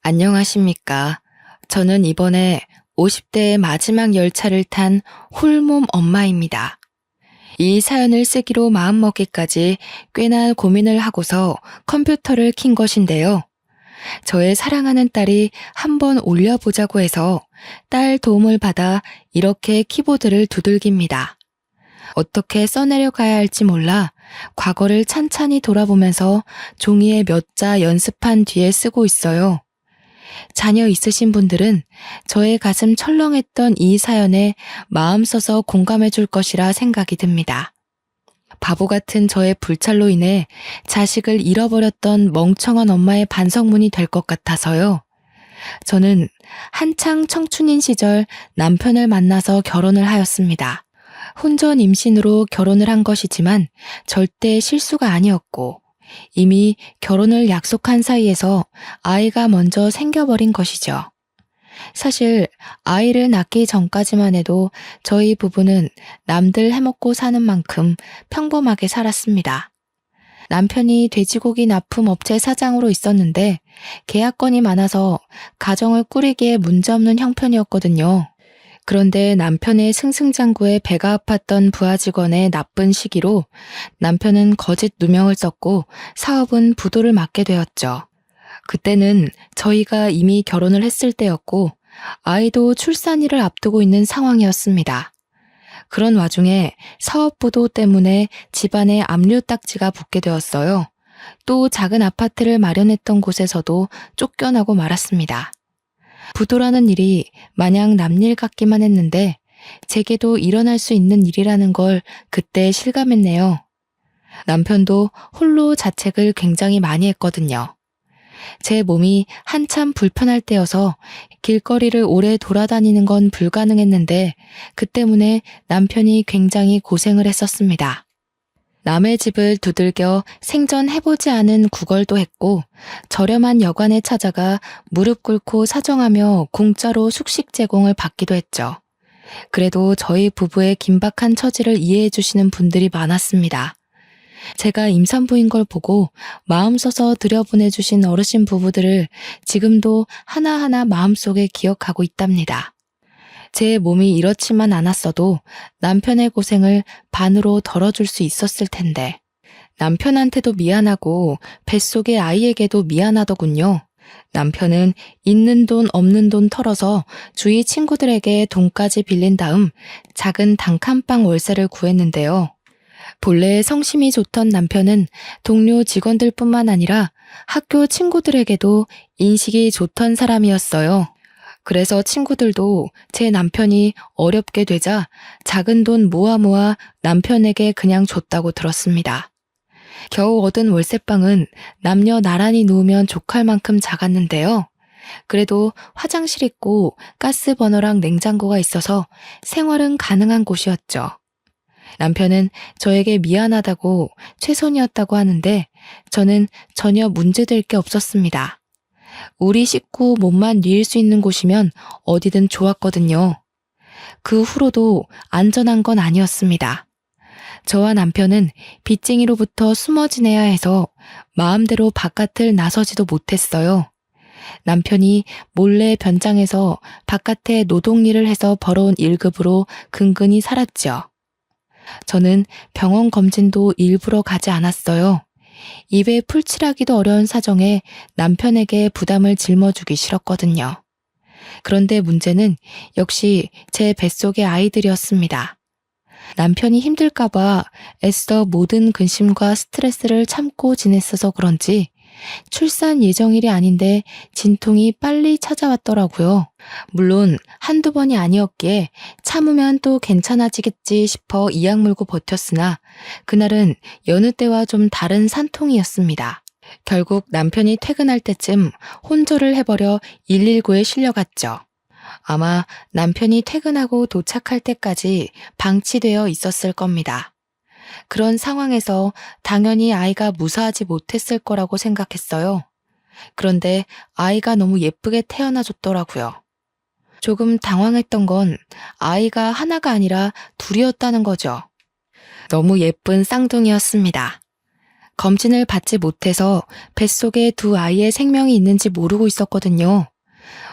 안녕하십니까. 저는 이번에 50대의 마지막 열차를 탄 홀몸 엄마입니다. 이 사연을 쓰기로 마음먹기까지 꽤나 고민을 하고서 컴퓨터를 킨 것인데요. 저의 사랑하는 딸이 한번 올려보자고 해서 딸 도움을 받아 이렇게 키보드를 두들깁니다. 어떻게 써내려가야 할지 몰라 과거를 찬찬히 돌아보면서 종이에 몇 자 연습한 뒤에 쓰고 있어요. 자녀 있으신 분들은 저의 가슴 철렁했던 이 사연에 마음 써서 공감해 줄 것이라 생각이 듭니다. 바보 같은 저의 불찰로 인해 자식을 잃어버렸던 멍청한 엄마의 반성문이 될 것 같아서요. 저는 한창 청춘인 시절 남편을 만나서 결혼을 하였습니다. 혼전 임신으로 결혼을 한 것이지만 절대 실수가 아니었고 이미 결혼을 약속한 사이에서 아이가 먼저 생겨버린 것이죠. 사실 아이를 낳기 전까지만 해도 저희 부부는 남들 해먹고 사는 만큼 평범하게 살았습니다. 남편이 돼지고기 납품 업체 사장으로 있었는데 계약건이 많아서 가정을 꾸리기에 문제없는 형편이었거든요. 그런데 남편의 승승장구에 배가 아팠던 부하 직원의 나쁜 시기로 남편은 거짓 누명을 썼고 사업은 부도를 맞게 되었죠. 그때는 저희가 이미 결혼을 했을 때였고 아이도 출산일을 앞두고 있는 상황이었습니다. 그런 와중에 사업 부도 때문에 집안에 압류딱지가 붙게 되었어요. 또 작은 아파트를 마련했던 곳에서도 쫓겨나고 말았습니다. 부도라는 일이 마냥 남일 같기만 했는데 제게도 일어날 수 있는 일이라는 걸 그때 실감했네요. 남편도 홀로 자책을 굉장히 많이 했거든요. 제 몸이 한참 불편할 때여서 길거리를 오래 돌아다니는 건 불가능했는데 그 때문에 남편이 굉장히 고생을 했었습니다. 남의 집을 두들겨 생전해보지 않은 구걸도 했고 저렴한 여관에 찾아가 무릎 꿇고 사정하며 공짜로 숙식 제공을 받기도 했죠. 그래도 저희 부부의 긴박한 처지를 이해해 주시는 분들이 많았습니다. 제가 임산부인 걸 보고 마음 써서 들여보내주신 어르신 부부들을 지금도 하나하나 마음속에 기억하고 있답니다. 제 몸이 이렇지만 않았어도 남편의 고생을 반으로 덜어줄 수 있었을 텐데 남편한테도 미안하고 뱃속의 아이에게도 미안하더군요. 남편은 있는 돈 없는 돈 털어서 주위 친구들에게 돈까지 빌린 다음 작은 단칸방 월세를 구했는데요. 본래 성심이 좋던 남편은 동료 직원들뿐만 아니라 학교 친구들에게도 인식이 좋던 사람이었어요. 그래서 친구들도 제 남편이 어렵게 되자 작은 돈 모아 남편에게 그냥 줬다고 들었습니다. 겨우 얻은 월세방은 남녀 나란히 누우면 족할 만큼 작았는데요. 그래도 화장실 있고 가스 버너랑 냉장고가 있어서 생활은 가능한 곳이었죠. 남편은 저에게 미안하다고 최선이었다고 하는데 저는 전혀 문제될 게 없었습니다. 우리 식구 몸만 뉘일 수 있는 곳이면 어디든 좋았거든요. 그 후로도 안전한 건 아니었습니다. 저와 남편은 빚쟁이로부터 숨어 지내야 해서 마음대로 바깥을 나서지도 못했어요. 남편이 몰래 변장해서 바깥에 노동일을 해서 벌어온 일급으로 근근히 살았죠. 저는 병원 검진도 일부러 가지 않았어요. 입에 풀칠하기도 어려운 사정에 남편에게 부담을 짊어주기 싫었거든요. 그런데 문제는 역시 제 뱃속의 아이들이었습니다. 남편이 힘들까봐 애써 모든 근심과 스트레스를 참고 지냈어서 그런지 출산 예정일이 아닌데 진통이 빨리 찾아왔더라고요. 물론 한두 번이 아니었기에 참으면 또 괜찮아지겠지 싶어 이악 물고 버텼으나 그날은 여느 때와 좀 다른 산통이었습니다. 결국 남편이 퇴근할 때쯤 혼절을 해버려 119에 실려갔죠. 아마 남편이 퇴근하고 도착할 때까지 방치되어 있었을 겁니다. 그런 상황에서 당연히 아이가 무사하지 못했을 거라고 생각했어요. 그런데 아이가 너무 예쁘게 태어나줬더라고요. 조금 당황했던 건 아이가 하나가 아니라 둘이었다는 거죠. 너무 예쁜 쌍둥이였습니다. 검진을 받지 못해서 뱃속에 두 아이의 생명이 있는지 모르고 있었거든요.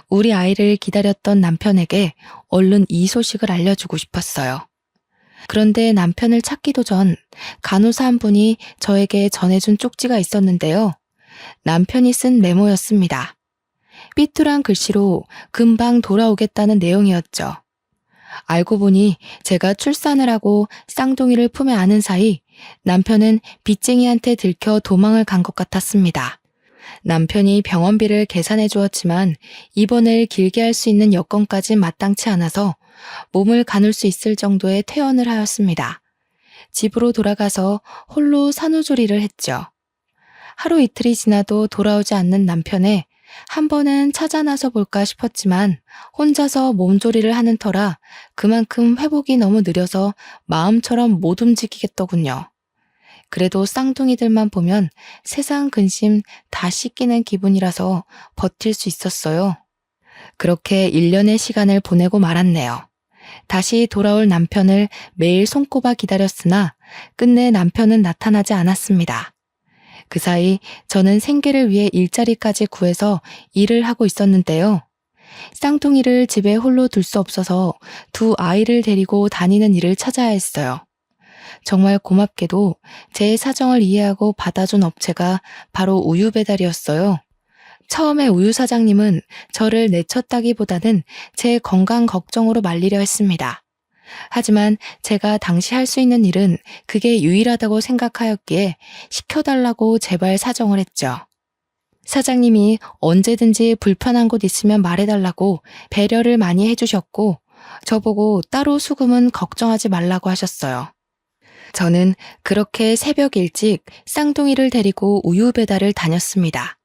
우리 아이를 기다렸던 남편에게 얼른 이 소식을 알려주고 싶었어요. 그런데 남편을 찾기도 전 간호사 한 분이 저에게 전해준 쪽지가 있었는데요. 남편이 쓴 메모였습니다. 삐뚤한 글씨로 금방 돌아오겠다는 내용이었죠. 알고 보니 제가 출산을 하고 쌍둥이를 품에 안은 사이 남편은 빚쟁이한테 들켜 도망을 간 것 같았습니다. 남편이 병원비를 계산해 주었지만 입원을 길게 할 수 있는 여건까지 마땅치 않아서 몸을 가눌 수 있을 정도의 퇴원을 하였습니다. 집으로 돌아가서 홀로 산후조리를 했죠. 하루 이틀이 지나도 돌아오지 않는 남편에 한 번은 찾아 나서 볼까 싶었지만 혼자서 몸조리를 하는 터라 그만큼 회복이 너무 느려서 마음처럼 못 움직이겠더군요. 그래도 쌍둥이들만 보면 세상 근심 다 씻기는 기분이라서 버틸 수 있었어요. 그렇게 1년의 시간을 보내고 말았네요. 다시 돌아올 남편을 매일 손꼽아 기다렸으나 끝내 남편은 나타나지 않았습니다. 그 사이 저는 생계를 위해 일자리까지 구해서 일을 하고 있었는데요. 쌍둥이를 집에 홀로 둘 수 없어서 두 아이를 데리고 다니는 일을 찾아야 했어요. 정말 고맙게도 제 사정을 이해하고 받아준 업체가 바로 우유 배달이었어요. 처음에 우유 사장님은 저를 내쳤다기보다는 제 건강 걱정으로 말리려 했습니다. 하지만 제가 당시 할 수 있는 일은 그게 유일하다고 생각하였기에 시켜달라고 제발 사정을 했죠. 사장님이 언제든지 불편한 곳 있으면 말해달라고 배려를 많이 해주셨고 저보고 따로 수금은 걱정하지 말라고 하셨어요. 저는 그렇게 새벽 일찍 쌍둥이를 데리고 우유 배달을 다녔습니다.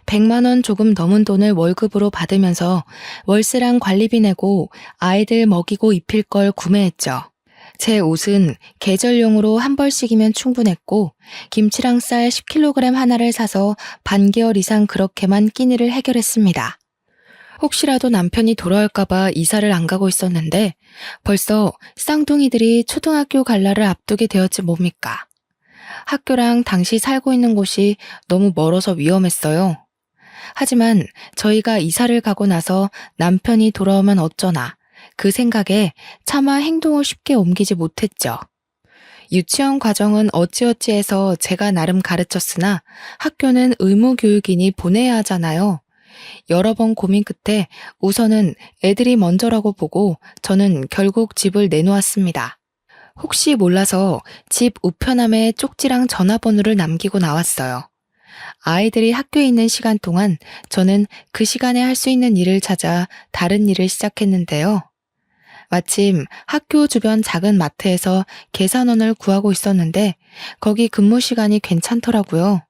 100만 원 조금 넘은 돈을 월급으로 받으면서 월세랑 관리비 내고 아이들 먹이고 입힐 걸 구매했죠. 제 옷은 계절용으로 한 벌씩이면 충분했고 김치랑 쌀 10kg 하나를 사서 반개월 이상 그렇게만 끼니를 해결했습니다. 혹시라도 남편이 돌아올까봐 이사를 안 가고 있었는데 벌써 쌍둥이들이 초등학교 갈 날을 앞두게 되었지 뭡니까. 학교랑 당시 살고 있는 곳이 너무 멀어서 위험했어요. 하지만 저희가 이사를 가고 나서 남편이 돌아오면 어쩌나 그 생각에 차마 행동을 쉽게 옮기지 못했죠. 유치원 과정은 어찌어찌 해서 제가 나름 가르쳤으나 학교는 의무교육이니 보내야 하잖아요. 여러 번 고민 끝에 우선은 애들이 먼저라고 보고 저는 결국 집을 내놓았습니다. 혹시 몰라서 집 우편함에 쪽지랑 전화번호를 남기고 나왔어요. 아이들이 학교에 있는 시간 동안 저는 그 시간에 할 수 있는 일을 찾아 다른 일을 시작했는데요. 마침 학교 주변 작은 마트에서 계산원을 구하고 있었는데 거기 근무 시간이 괜찮더라고요.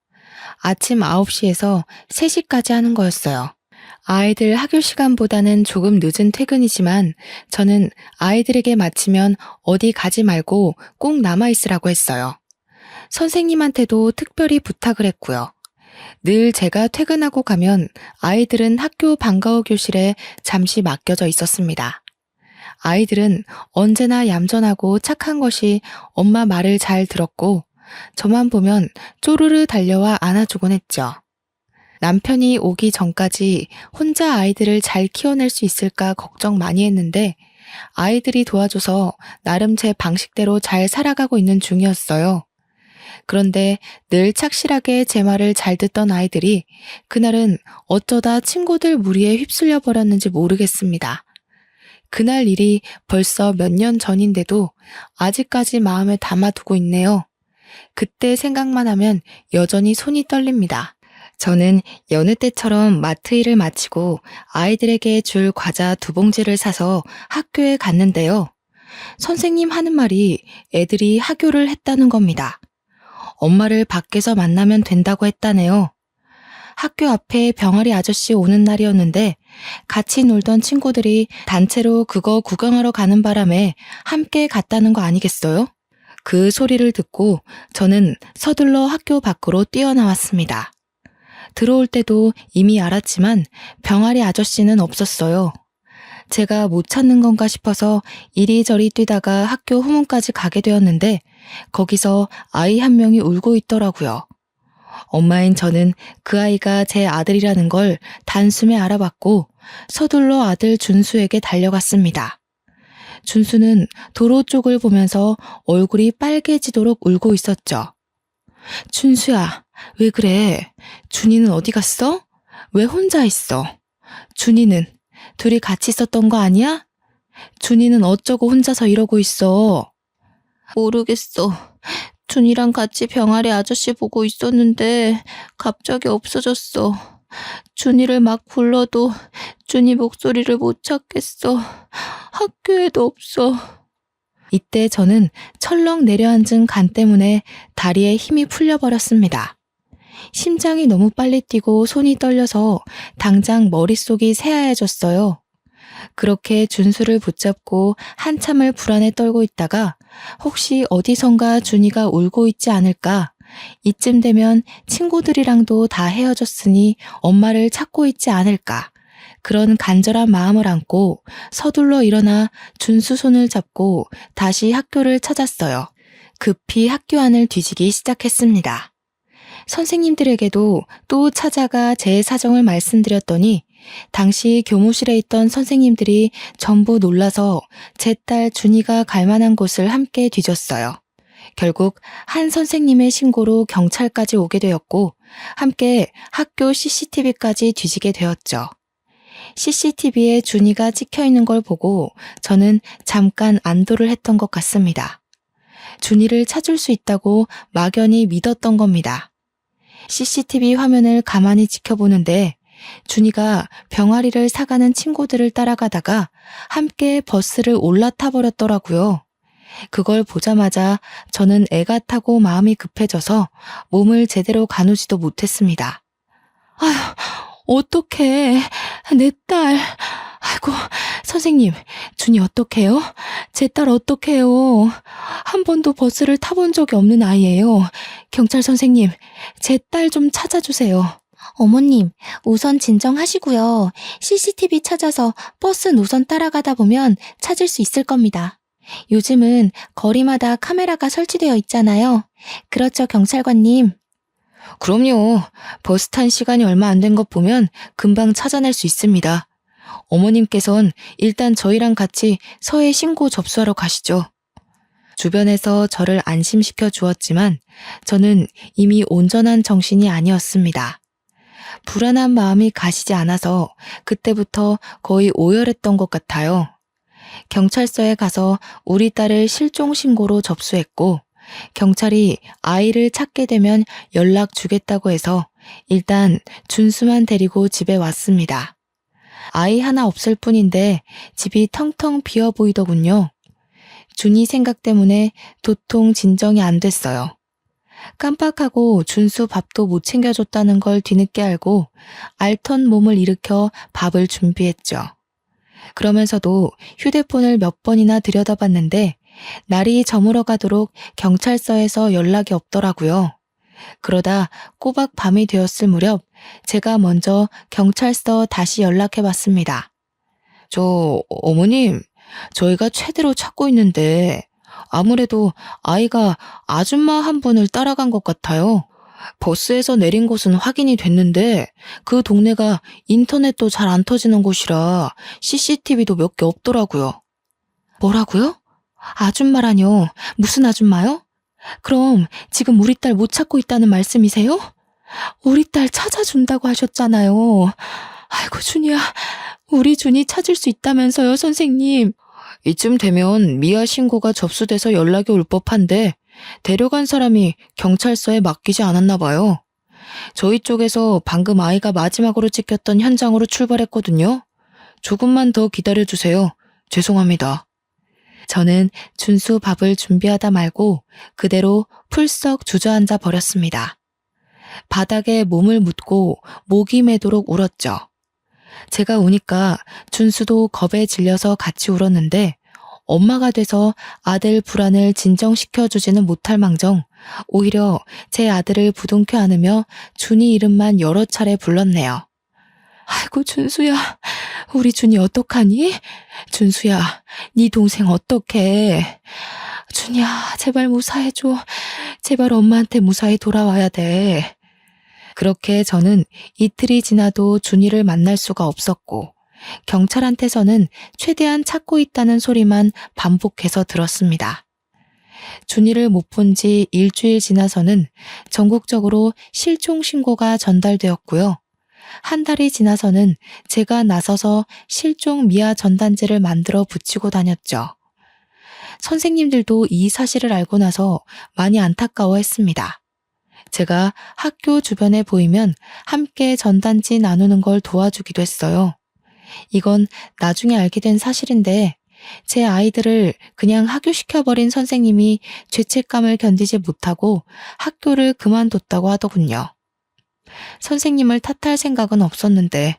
아침 9시에서 3시까지 하는 거였어요. 아이들 학교 시간보다는 조금 늦은 퇴근이지만 저는 아이들에게 마치면 어디 가지 말고 꼭 남아있으라고 했어요. 선생님한테도 특별히 부탁을 했고요. 늘 제가 퇴근하고 가면 아이들은 학교 방과후 교실에 잠시 맡겨져 있었습니다. 아이들은 언제나 얌전하고 착한 것이 엄마 말을 잘 들었고 저만 보면 쪼르르 달려와 안아주곤 했죠. 남편이 오기 전까지 혼자 아이들을 잘 키워낼 수 있을까 걱정 많이 했는데 아이들이 도와줘서 나름 제 방식대로 잘 살아가고 있는 중이었어요. 그런데 늘 착실하게 제 말을 잘 듣던 아이들이 그날은 어쩌다 친구들 무리에 휩쓸려 버렸는지 모르겠습니다. 그날 일이 벌써 몇 년 전인데도 아직까지 마음에 담아두고 있네요. 그때 생각만 하면 여전히 손이 떨립니다. 저는 여느 때처럼 마트 일을 마치고 아이들에게 줄 과자 2봉지를 사서 학교에 갔는데요. 선생님 하는 말이 애들이 하교를 했다는 겁니다. 엄마를 밖에서 만나면 된다고 했다네요. 학교 앞에 병아리 아저씨 오는 날이었는데 같이 놀던 친구들이 단체로 그거 구경하러 가는 바람에 함께 갔다는 거 아니겠어요? 그 소리를 듣고 저는 서둘러 학교 밖으로 뛰어나왔습니다. 들어올 때도 이미 알았지만 병아리 아저씨는 없었어요. 제가 못 찾는 건가 싶어서 이리저리 뛰다가 학교 후문까지 가게 되었는데 거기서 아이 한 명이 울고 있더라고요. 엄마인 저는 그 아이가 제 아들이라는 걸 단숨에 알아봤고 서둘러 아들 준수에게 달려갔습니다. 준수는 도로 쪽을 보면서 얼굴이 빨개지도록 울고 있었죠. 준수야, 왜 그래? 준이는 어디 갔어? 왜 혼자 있어? 준이는 둘이 같이 있었던 거 아니야? 준이는 어쩌고 혼자서 이러고 있어? 모르겠어. 준이랑 같이 병아리 아저씨 보고 있었는데 갑자기 없어졌어. 준이를 막 불러도 준이 목소리를 못 찾겠어. 학교에도 없어. 이때 저는 철렁 내려앉은 간 때문에 다리에 힘이 풀려버렸습니다. 심장이 너무 빨리 뛰고 손이 떨려서 당장 머릿속이 새하얘졌어요. 그렇게 준수를 붙잡고 한참을 불안에 떨고 있다가 혹시 어디선가 준이가 울고 있지 않을까? 이쯤 되면 친구들이랑도 다 헤어졌으니 엄마를 찾고 있지 않을까? 그런 간절한 마음을 안고 서둘러 일어나 준수 손을 잡고 다시 학교를 찾았어요. 급히 학교 안을 뒤지기 시작했습니다. 선생님들에게도 또 찾아가 제 사정을 말씀드렸더니 당시 교무실에 있던 선생님들이 전부 놀라서 제 딸 준이가 갈 만한 곳을 함께 뒤졌어요. 결국 한 선생님의 신고로 경찰까지 오게 되었고 함께 학교 CCTV까지 뒤지게 되었죠. CCTV에 준이가 찍혀 있는 걸 보고 저는 잠깐 안도를 했던 것 같습니다. 준이를 찾을 수 있다고 막연히 믿었던 겁니다. CCTV 화면을 가만히 지켜보는데 준이가 병아리를 사가는 친구들을 따라가다가 함께 버스를 올라타 버렸더라고요. 그걸 보자마자 저는 애가 타고 마음이 급해져서 몸을 제대로 가누지도 못했습니다. 아휴, 어떡해. 내 딸. 아이고, 선생님, 준이 어떡해요? 제 딸 어떡해요? 한 번도 버스를 타본 적이 없는 아이예요. 경찰 선생님, 제 딸 좀 찾아주세요. 어머님, 우선 진정하시고요. CCTV 찾아서 버스 노선 따라가다 보면 찾을 수 있을 겁니다. 요즘은 거리마다 카메라가 설치되어 있잖아요. 그렇죠, 경찰관님? 그럼요. 버스 탄 시간이 얼마 안 된 것 보면 금방 찾아낼 수 있습니다. 어머님께선 일단 저희랑 같이 서해 신고 접수하러 가시죠. 주변에서 저를 안심시켜 주었지만 저는 이미 온전한 정신이 아니었습니다. 불안한 마음이 가시지 않아서 그때부터 거의 오열했던 것 같아요. 경찰서에 가서 우리 딸을 실종 신고로 접수했고 경찰이 아이를 찾게 되면 연락 주겠다고 해서 일단 준수만 데리고 집에 왔습니다. 아이 하나 없을 뿐인데 집이 텅텅 비어 보이더군요. 준이 생각 때문에 도통 진정이 안 됐어요. 깜빡하고 준수 밥도 못 챙겨줬다는 걸 뒤늦게 알고 알턴 몸을 일으켜 밥을 준비했죠. 그러면서도 휴대폰을 몇 번이나 들여다봤는데 날이 저물어 가도록 경찰서에서 연락이 없더라고요. 그러다 꼬박 밤이 되었을 무렵 제가 먼저 경찰서 다시 연락해봤습니다. 어머님, 저희가 최대로 찾고 있는데 아무래도 아이가 아줌마 한 분을 따라간 것 같아요. 버스에서 내린 곳은 확인이 됐는데 그 동네가 인터넷도 잘 안 터지는 곳이라 CCTV도 몇 개 없더라고요. 뭐라고요? 아줌마라뇨? 무슨 아줌마요? 그럼 지금 우리 딸 못 찾고 있다는 말씀이세요? 우리 딸 찾아준다고 하셨잖아요. 아이고 준이야, 우리 준이 찾을 수 있다면서요, 선생님. 이쯤 되면 미아 신고가 접수돼서 연락이 올 법한데 데려간 사람이 경찰서에 맡기지 않았나 봐요. 저희 쪽에서 방금 아이가 마지막으로 찍혔던 현장으로 출발했거든요. 조금만 더 기다려주세요. 죄송합니다. 저는 준수 밥을 준비하다 말고 그대로 풀썩 주저앉아 버렸습니다. 바닥에 몸을 묻고 목이 매도록 울었죠. 제가 우니까 준수도 겁에 질려서 같이 울었는데 엄마가 돼서 아들 불안을 진정시켜주지는 못할 망정 오히려 제 아들을 부둥켜 안으며 준이 이름만 여러 차례 불렀네요. 아이고 준수야, 우리 준이 어떡하니? 준수야, 네 동생 어떡해? 준이야, 제발 무사해줘. 제발 엄마한테 무사히 돌아와야 돼. 그렇게 저는 이틀이 지나도 준이를 만날 수가 없었고, 경찰한테서는 최대한 찾고 있다는 소리만 반복해서 들었습니다. 준이를 못 본 지 일주일 지나서는 전국적으로 실종 신고가 전달되었고요. 한 달이 지나서는 제가 나서서 실종 미아 전단지를 만들어 붙이고 다녔죠. 선생님들도 이 사실을 알고 나서 많이 안타까워했습니다. 제가 학교 주변에 보이면 함께 전단지 나누는 걸 도와주기도 했어요. 이건 나중에 알게 된 사실인데 제 아이들을 그냥 하교시켜버린 선생님이 죄책감을 견디지 못하고 학교를 그만뒀다고 하더군요. 선생님을 탓할 생각은 없었는데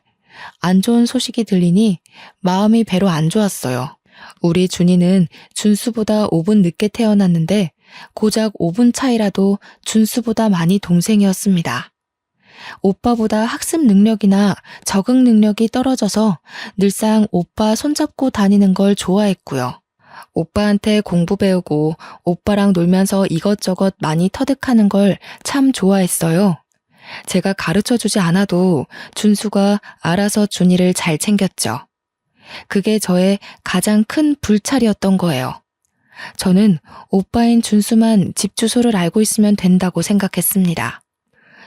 안 좋은 소식이 들리니 마음이 배로 안 좋았어요. 우리 준이는 준수보다 5분 늦게 태어났는데 고작 5분 차이라도 준수보다 많이 동생이었습니다. 오빠보다 학습 능력이나 적응 능력이 떨어져서 늘상 오빠 손잡고 다니는 걸 좋아했고요. 오빠한테 공부 배우고 오빠랑 놀면서 이것저것 많이 터득하는 걸 참 좋아했어요. 제가 가르쳐주지 않아도 준수가 알아서 준이를 잘 챙겼죠. 그게 저의 가장 큰 불찰이었던 거예요. 저는 오빠인 준수만 집 주소를 알고 있으면 된다고 생각했습니다.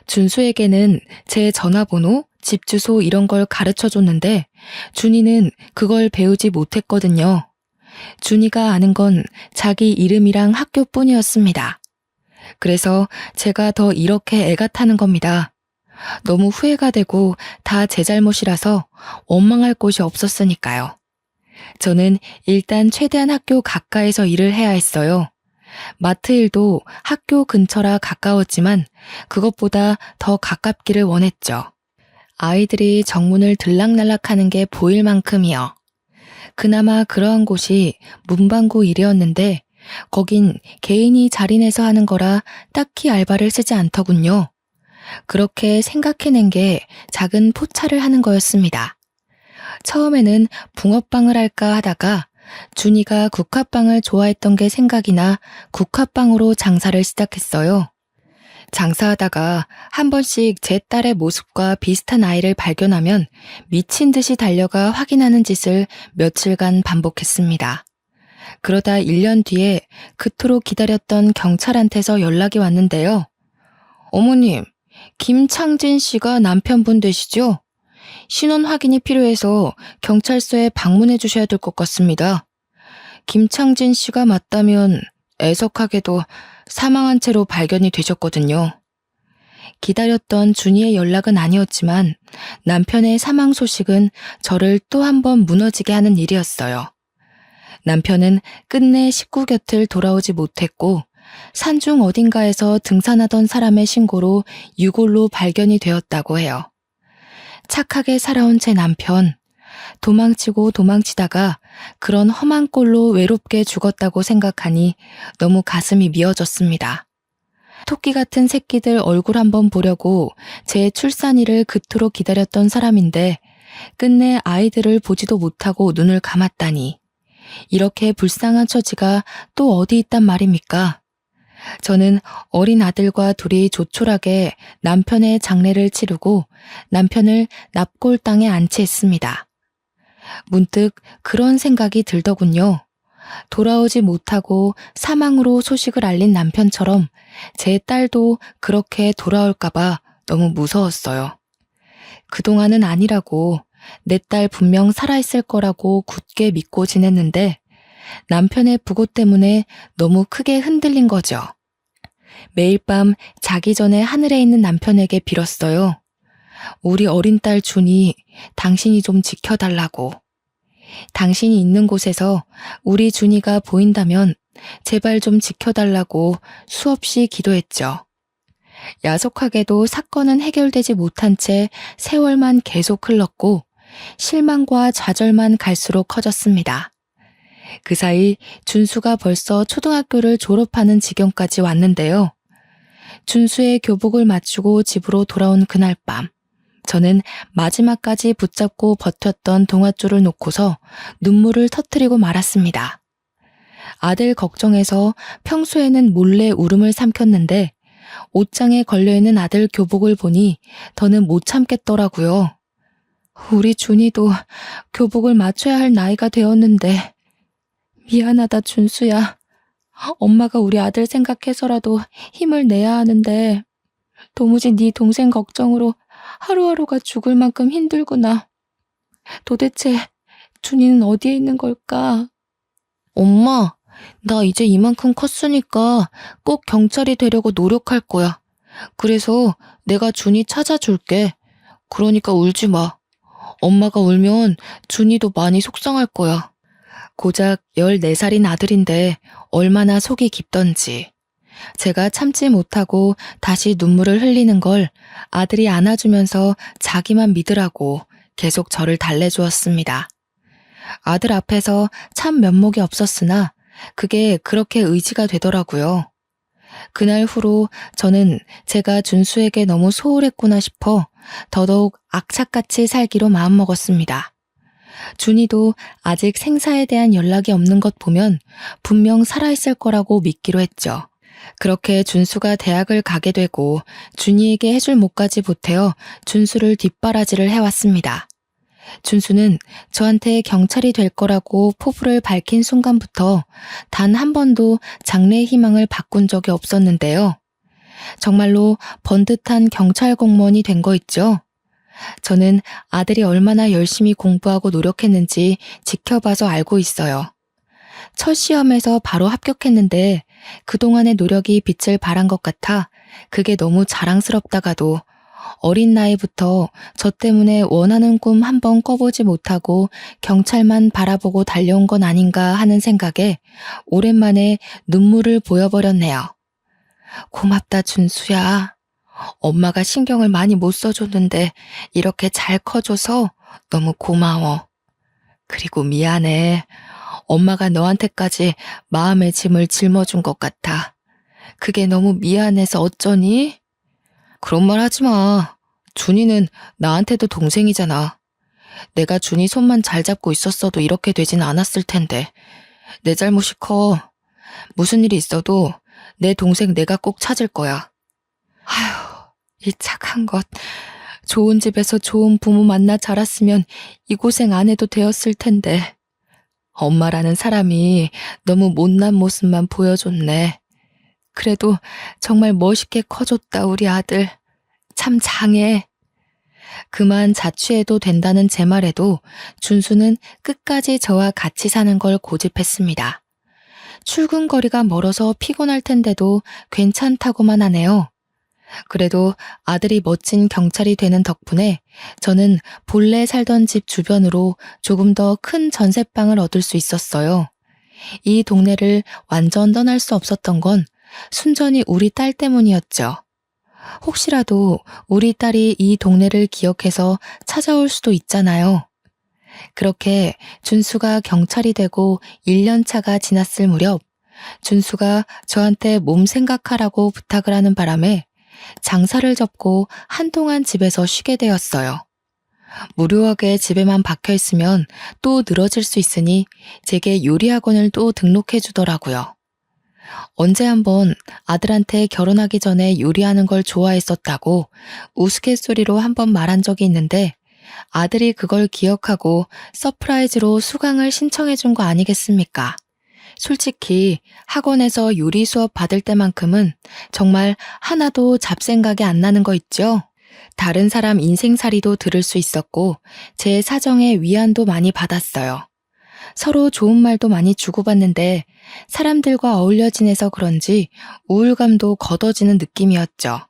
준수에게는 제 전화번호, 집 주소 이런 걸 가르쳐줬는데 준이는 그걸 배우지 못했거든요. 준이가 아는 건 자기 이름이랑 학교뿐이었습니다. 그래서 제가 더 이렇게 애가 타는 겁니다. 너무 후회가 되고 다 제 잘못이라서 원망할 곳이 없었으니까요. 저는 일단 최대한 학교 가까이서 일을 해야 했어요. 마트 일도 학교 근처라 가까웠지만 그것보다 더 가깝기를 원했죠. 아이들이 정문을 들락날락하는 게 보일 만큼이요. 그나마 그러한 곳이 문방구 일이었는데 거긴 개인이 자리내서 하는 거라 딱히 알바를 쓰지 않더군요. 그렇게 생각해낸 게 작은 포차를 하는 거였습니다. 처음에는 붕어빵을 할까 하다가 준이가 국화빵을 좋아했던 게 생각이 나 국화빵으로 장사를 시작했어요. 장사하다가 한 번씩 제 딸의 모습과 비슷한 아이를 발견하면 미친 듯이 달려가 확인하는 짓을 며칠간 반복했습니다. 그러다 1년 뒤에 그토록 기다렸던 경찰한테서 연락이 왔는데요. 어머님, 김창진 씨가 남편분 되시죠? 신원 확인이 필요해서 경찰서에 방문해 주셔야 될 것 같습니다. 김창진 씨가 맞다면 애석하게도 사망한 채로 발견이 되셨거든요. 기다렸던 준이의 연락은 아니었지만 남편의 사망 소식은 저를 또 한 번 무너지게 하는 일이었어요. 남편은 끝내 식구 곁을 돌아오지 못했고 산중 어딘가에서 등산하던 사람의 신고로 유골로 발견이 되었다고 해요. 착하게 살아온 제 남편, 도망치고 도망치다가 그런 험한 꼴로 외롭게 죽었다고 생각하니 너무 가슴이 미어졌습니다. 토끼 같은 새끼들 얼굴 한번 보려고 제 출산일을 그토록 기다렸던 사람인데 끝내 아이들을 보지도 못하고 눈을 감았다니 이렇게 불쌍한 처지가 또 어디 있단 말입니까? 저는 어린 아들과 둘이 조촐하게 남편의 장례를 치르고 남편을 납골 땅에 안치했습니다. 문득 그런 생각이 들더군요. 돌아오지 못하고 사망으로 소식을 알린 남편처럼 제 딸도 그렇게 돌아올까봐 너무 무서웠어요. 그동안은 아니라고 내 딸 분명 살아있을 거라고 굳게 믿고 지냈는데 남편의 부고 때문에 너무 크게 흔들린 거죠. 매일 밤 자기 전에 하늘에 있는 남편에게 빌었어요. 우리 어린 딸 준이 당신이 좀 지켜달라고. 당신이 있는 곳에서 우리 준이가 보인다면 제발 좀 지켜달라고 수없이 기도했죠. 야속하게도 사건은 해결되지 못한 채 세월만 계속 흘렀고 실망과 좌절만 갈수록 커졌습니다. 그 사이 준수가 벌써 초등학교를 졸업하는 지경까지 왔는데요. 준수의 교복을 맞추고 집으로 돌아온 그날 밤, 저는 마지막까지 붙잡고 버텼던 동아줄을 놓고서 눈물을 터뜨리고 말았습니다. 아들 걱정해서 평소에는 몰래 울음을 삼켰는데 옷장에 걸려있는 아들 교복을 보니 더는 못 참겠더라고요. 우리 준이도 교복을 맞춰야 할 나이가 되었는데 미안하다 준수야. 엄마가 우리 아들 생각해서라도 힘을 내야 하는데 도무지 네 동생 걱정으로 하루하루가 죽을 만큼 힘들구나. 도대체 준이는 어디에 있는 걸까? 엄마, 나 이제 이만큼 컸으니까 꼭 경찰이 되려고 노력할 거야. 그래서 내가 준이 찾아줄게. 그러니까 울지 마. 엄마가 울면 준이도 많이 속상할 거야. 고작 14살인 아들인데 얼마나 속이 깊던지. 제가 참지 못하고 다시 눈물을 흘리는 걸 아들이 안아주면서 자기만 믿으라고 계속 저를 달래주었습니다. 아들 앞에서 참 면목이 없었으나 그게 그렇게 의지가 되더라고요. 그날 후로 저는 제가 준수에게 너무 소홀했구나 싶어 더더욱 악착같이 살기로 마음먹었습니다. 준이도 아직 생사에 대한 연락이 없는 것 보면 분명 살아있을 거라고 믿기로 했죠. 그렇게 준수가 대학을 가게 되고 준이에게 해줄 몫까지 보태어 준수를 뒷바라지를 해왔습니다. 준수는 저한테 경찰이 될 거라고 포부를 밝힌 순간부터 단 한 번도 장래의 희망을 바꾼 적이 없었는데요. 정말로 번듯한 경찰 공무원이 된 거 있죠? 저는 아들이 얼마나 열심히 공부하고 노력했는지 지켜봐서 알고 있어요. 첫 시험에서 바로 합격했는데 그동안의 노력이 빛을 발한 것 같아 그게 너무 자랑스럽다가도 어린 나이부터 저 때문에 원하는 꿈 한 번 꿔보지 못하고 경찰만 바라보고 달려온 건 아닌가 하는 생각에 오랜만에 눈물을 보여버렸네요. 고맙다 준수야. 엄마가 신경을 많이 못 써줬는데 이렇게 잘 커줘서 너무 고마워. 그리고 미안해. 엄마가 너한테까지 마음의 짐을 짊어준 것 같아. 그게 너무 미안해서 어쩌니? 그런 말 하지 마. 준이는 나한테도 동생이잖아. 내가 준이 손만 잘 잡고 있었어도 이렇게 되진 않았을 텐데. 내 잘못이 커. 무슨 일이 있어도 내 동생 내가 꼭 찾을 거야. 아휴, 이 착한 것. 좋은 집에서 좋은 부모 만나 자랐으면 이 고생 안 해도 되었을 텐데. 엄마라는 사람이 너무 못난 모습만 보여줬네. 그래도 정말 멋있게 커줬다 우리 아들. 참 장해. 그만 자취해도 된다는 제 말에도 준수는 끝까지 저와 같이 사는 걸 고집했습니다. 출근 거리가 멀어서 피곤할 텐데도 괜찮다고만 하네요. 그래도 아들이 멋진 경찰이 되는 덕분에 저는 본래 살던 집 주변으로 조금 더 큰 전셋방을 얻을 수 있었어요. 이 동네를 완전 떠날 수 없었던 건 순전히 우리 딸 때문이었죠. 혹시라도 우리 딸이 이 동네를 기억해서 찾아올 수도 있잖아요. 그렇게 준수가 경찰이 되고 1년 차가 지났을 무렵 준수가 저한테 몸 생각하라고 부탁을 하는 바람에 장사를 접고 한동안 집에서 쉬게 되었어요. 무료하게 집에만 박혀 있으면 또 늘어질 수 있으니 제게 요리학원을 또 등록해 주더라고요. 언제 한번 아들한테 결혼하기 전에 요리하는 걸 좋아했었다고 우스갯소리로 한번 말한 적이 있는데 아들이 그걸 기억하고 서프라이즈로 수강을 신청해 준 거 아니겠습니까? 솔직히 학원에서 요리 수업 받을 때만큼은 정말 하나도 잡생각이 안 나는 거 있죠? 다른 사람 인생살이도 들을 수 있었고 제 사정에 위안도 많이 받았어요. 서로 좋은 말도 많이 주고받는데 사람들과 어울려 지내서 그런지 우울감도 걷어지는 느낌이었죠.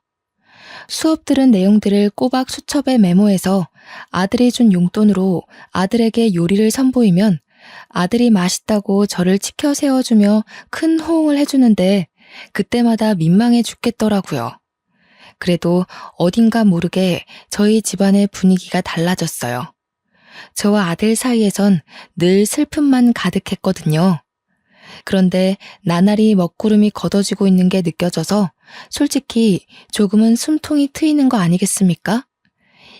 수업 들은 내용들을 꼬박 수첩에 메모해서 아들이 준 용돈으로 아들에게 요리를 선보이면 아들이 맛있다고 저를 치켜 세워주며 큰 호응을 해주는데 그때마다 민망해 죽겠더라고요. 그래도 어딘가 모르게 저희 집안의 분위기가 달라졌어요. 저와 아들 사이에선 늘 슬픔만 가득했거든요. 그런데 나날이 먹구름이 걷어지고 있는 게 느껴져서 솔직히 조금은 숨통이 트이는 거 아니겠습니까?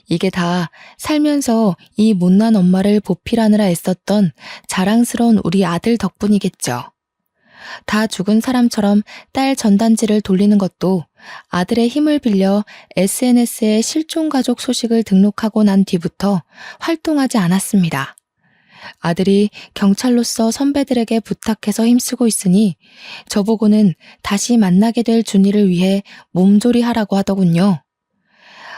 이게 다 살면서 이 못난 엄마를 보필하느라 애썼던 자랑스러운 우리 아들 덕분이겠죠. 다 죽은 사람처럼 딸 전단지를 돌리는 것도 아들의 힘을 빌려 SNS에 실종 가족 소식을 등록하고 난 뒤부터 활동하지 않았습니다. 아들이 경찰로서 선배들에게 부탁해서 힘쓰고 있으니 저보고는 다시 만나게 될 준이를 위해 몸조리하라고 하더군요.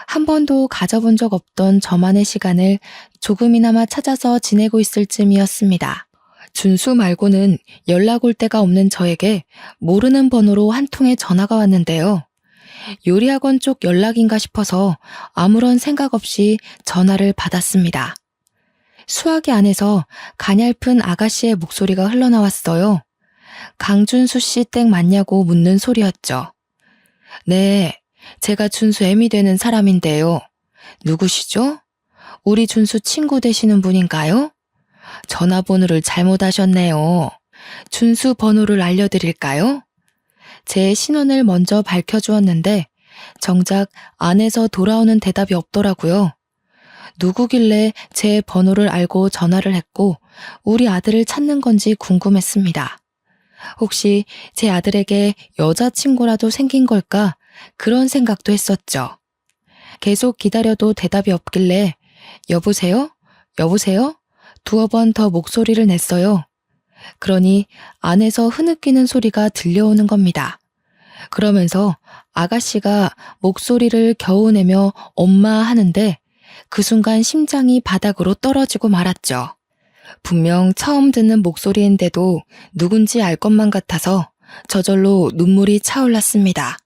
한 번도 가져본 적 없던 저만의 시간을 조금이나마 찾아서 지내고 있을 쯤이었습니다. 준수 말고는 연락 올 데가 없는 저에게 모르는 번호로 한 통의 전화가 왔는데요. 요리학원 쪽 연락인가 싶어서 아무런 생각 없이 전화를 받았습니다. 수화기 안에서 가냘픈 아가씨의 목소리가 흘러나왔어요. 강준수 씨 댁 맞냐고 묻는 소리였죠. 네, 제가 준수 애미 되는 사람인데요. 누구시죠? 우리 준수 친구 되시는 분인가요? 전화번호를 잘못 하셨네요. 준수 번호를 알려드릴까요? 제 신원을 먼저 밝혀주었는데 정작 안에서 돌아오는 대답이 없더라고요. 누구길래 제 번호를 알고 전화를 했고 우리 아들을 찾는 건지 궁금했습니다. 혹시 제 아들에게 여자친구라도 생긴 걸까? 그런 생각도 했었죠. 계속 기다려도 대답이 없길래 여보세요? 여보세요? 두어 번 더 목소리를 냈어요. 그러니 안에서 흐느끼는 소리가 들려오는 겁니다. 그러면서 아가씨가 목소리를 겨우 내며 엄마 하는데 그 순간 심장이 바닥으로 떨어지고 말았죠. 분명 처음 듣는 목소리인데도 누군지 알 것만 같아서 저절로 눈물이 차올랐습니다.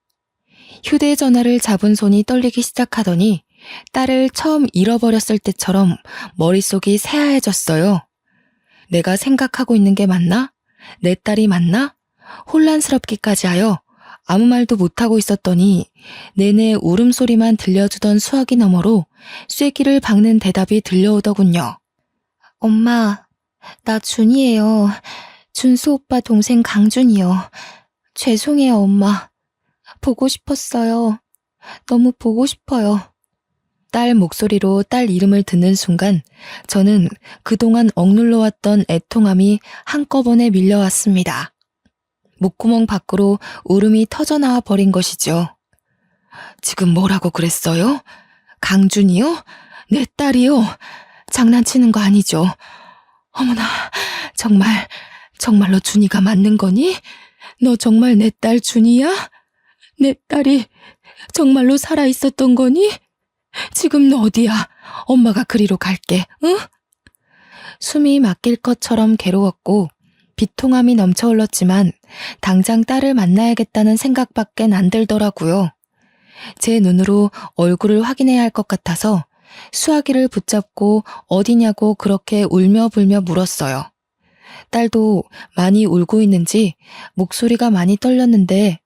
휴대전화를 잡은 손이 떨리기 시작하더니 딸을 처음 잃어버렸을 때처럼 머릿속이 새하얘졌어요. 내가 생각하고 있는 게 맞나? 내 딸이 맞나? 혼란스럽기까지 하여 아무 말도 못하고 있었더니 내내 울음소리만 들려주던 수화기 너머로 쐐기를 박는 대답이 들려오더군요. 엄마, 나 준이에요. 준수 오빠 동생 강준이요. 죄송해요, 엄마. 보고 싶었어요. 너무 보고 싶어요. 딸 목소리로 딸 이름을 듣는 순간 저는 그동안 억눌러왔던 애통함이 한꺼번에 밀려왔습니다. 목구멍 밖으로 울음이 터져나와 버린 것이죠. 지금 뭐라고 그랬어요? 강준이요? 내 딸이요? 장난치는 거 아니죠? 어머나, 정말로 준이가 맞는 거니? 너 정말 내 딸 준이야? 내 딸이 정말로 살아있었던 거니? 지금 너 어디야? 엄마가 그리로 갈게, 응? 숨이 막힐 것처럼 괴로웠고 비통함이 넘쳐 흘렀지만 당장 딸을 만나야겠다는 생각밖엔 안 들더라고요. 제 눈으로 얼굴을 확인해야 할 것 같아서 수화기를 붙잡고 어디냐고 그렇게 울며 불며 물었어요. 딸도 많이 울고 있는지 목소리가 많이 떨렸는데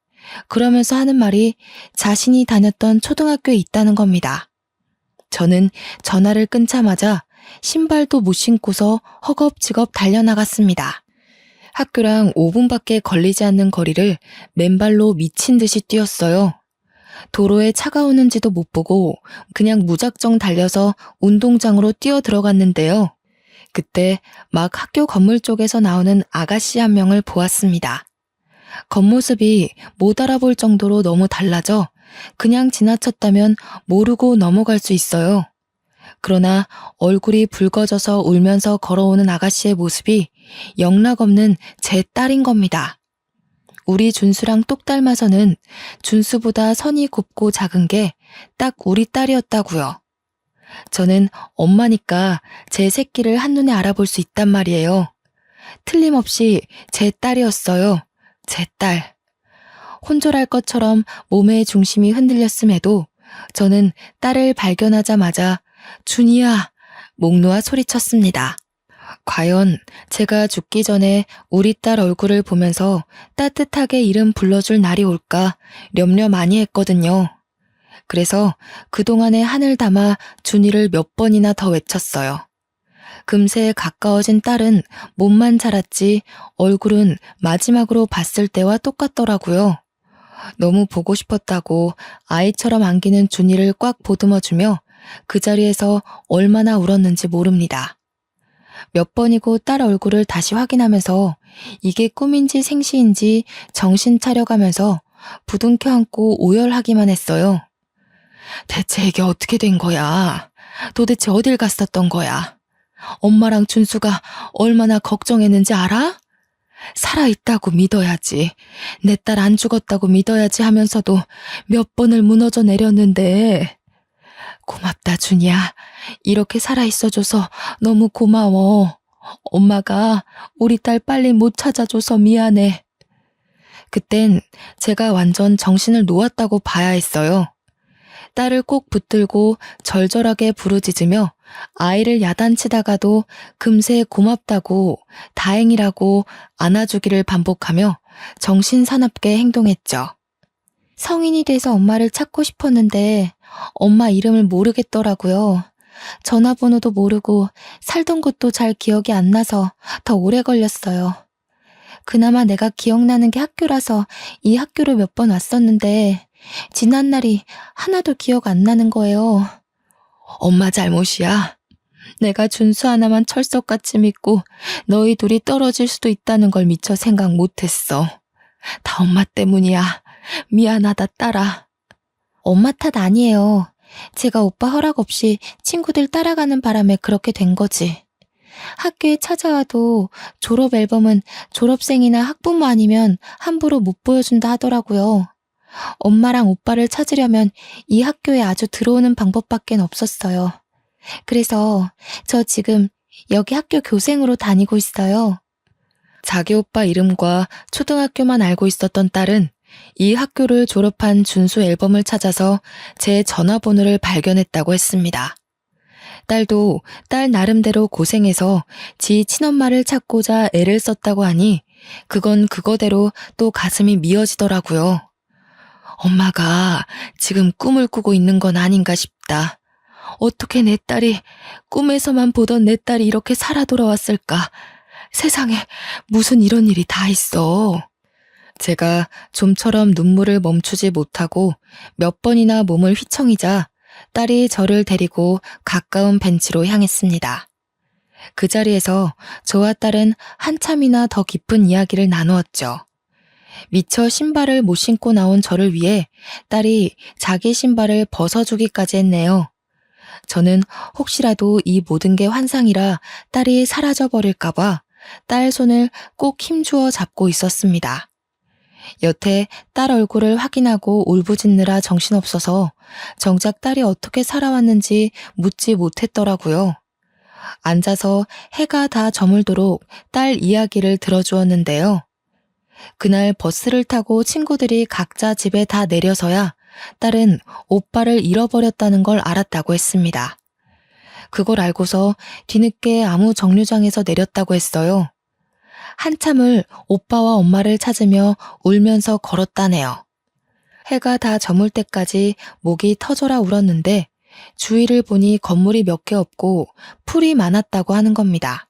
그러면서 하는 말이 자신이 다녔던 초등학교에 있다는 겁니다. 저는 전화를 끊자마자 신발도 못 신고서 허겁지겁 달려나갔습니다. 학교랑 5분밖에 걸리지 않는 거리를 맨발로 미친 듯이 뛰었어요. 도로에 차가 오는지도 못 보고 그냥 무작정 달려서 운동장으로 뛰어 들어갔는데요. 그때 막 학교 건물 쪽에서 나오는 아가씨 한 명을 보았습니다. 겉모습이 못 알아볼 정도로 너무 달라져 그냥 지나쳤다면 모르고 넘어갈 수 있어요. 그러나 얼굴이 붉어져서 울면서 걸어오는 아가씨의 모습이 영락없는 제 딸인 겁니다. 우리 준수랑 똑 닮아서는 준수보다 선이 곱고 작은 게 딱 우리 딸이었다고요. 저는 엄마니까 제 새끼를 한눈에 알아볼 수 있단 말이에요. 틀림없이 제 딸이었어요. 제 딸. 혼절할 것처럼 몸의 중심이 흔들렸음에도 저는 딸을 발견하자마자 준이야! 목 놓아 소리쳤습니다. 과연 제가 죽기 전에 우리 딸 얼굴을 보면서 따뜻하게 이름 불러줄 날이 올까 염려 많이 했거든요. 그래서 그동안의 한을 담아 준이를 몇 번이나 더 외쳤어요. 금세 가까워진 딸은 몸만 자랐지 얼굴은 마지막으로 봤을 때와 똑같더라고요. 너무 보고 싶었다고 아이처럼 안기는 준이를 꽉 보듬어주며 그 자리에서 얼마나 울었는지 모릅니다. 몇 번이고 딸 얼굴을 다시 확인하면서 이게 꿈인지 생시인지 정신 차려가면서 부둥켜 안고 오열하기만 했어요. 대체 이게 어떻게 된 거야? 도대체 어딜 갔었던 거야? 엄마랑 준수가 얼마나 걱정했는지 알아? 살아있다고 믿어야지. 내 딸 안 죽었다고 믿어야지 하면서도 몇 번을 무너져 내렸는데. 고맙다, 준이야. 이렇게 살아있어줘서 너무 고마워. 엄마가 우리 딸 빨리 못 찾아줘서 미안해. 그땐 제가 완전 정신을 놓았다고 봐야 했어요. 딸을 꼭 붙들고 절절하게 부르짖으며 아이를 야단치다가도 금세 고맙다고 다행이라고 안아주기를 반복하며 정신사납게 행동했죠. 성인이 돼서 엄마를 찾고 싶었는데 엄마 이름을 모르겠더라고요. 전화번호도 모르고 살던 곳도 잘 기억이 안 나서 더 오래 걸렸어요. 그나마 내가 기억나는 게 학교라서 이 학교를 몇 번 왔었는데 지난 날이 하나도 기억 안 나는 거예요. 엄마 잘못이야. 내가 준수 하나만 철석같이 믿고 너희 둘이 떨어질 수도 있다는 걸 미처 생각 못했어. 다 엄마 때문이야. 미안하다, 딸아. 엄마 탓 아니에요. 제가 오빠 허락 없이 친구들 따라가는 바람에 그렇게 된 거지. 학교에 찾아와도 졸업 앨범은 졸업생이나 학부모 아니면 함부로 못 보여준다 하더라고요. 엄마랑 오빠를 찾으려면 이 학교에 아주 들어오는 방법밖엔 없었어요. 그래서 저 지금 여기 학교 교생으로 다니고 있어요. 자기 오빠 이름과 초등학교만 알고 있었던 딸은 이 학교를 졸업한 준수 앨범을 찾아서 제 전화번호를 발견했다고 했습니다. 딸도 딸 나름대로 고생해서 지 친엄마를 찾고자 애를 썼다고 하니 그건 그거대로 또 가슴이 미어지더라고요. 엄마가 지금 꿈을 꾸고 있는 건 아닌가 싶다. 어떻게 내 딸이 꿈에서만 보던 내 딸이 이렇게 살아 돌아왔을까? 세상에 무슨 이런 일이 다 있어. 제가 좀처럼 눈물을 멈추지 못하고 몇 번이나 몸을 휘청이자 딸이 저를 데리고 가까운 벤치로 향했습니다. 그 자리에서 저와 딸은 한참이나 더 깊은 이야기를 나누었죠. 미처 신발을 못 신고 나온 저를 위해 딸이 자기 신발을 벗어주기까지 했네요. 저는 혹시라도 이 모든 게 환상이라 딸이 사라져버릴까봐 딸 손을 꼭 힘주어 잡고 있었습니다. 여태 딸 얼굴을 확인하고 울부짖느라 정신없어서 정작 딸이 어떻게 살아왔는지 묻지 못했더라고요. 앉아서 해가 다 저물도록 딸 이야기를 들어주었는데요. 그날 버스를 타고 친구들이 각자 집에 다 내려서야 딸은 오빠를 잃어버렸다는 걸 알았다고 했습니다. 그걸 알고서 뒤늦게 아무 정류장에서 내렸다고 했어요. 한참을 오빠와 엄마를 찾으며 울면서 걸었다네요. 해가 다 저물 때까지 목이 터져라 울었는데 주위를 보니 건물이 몇 개 없고 풀이 많았다고 하는 겁니다.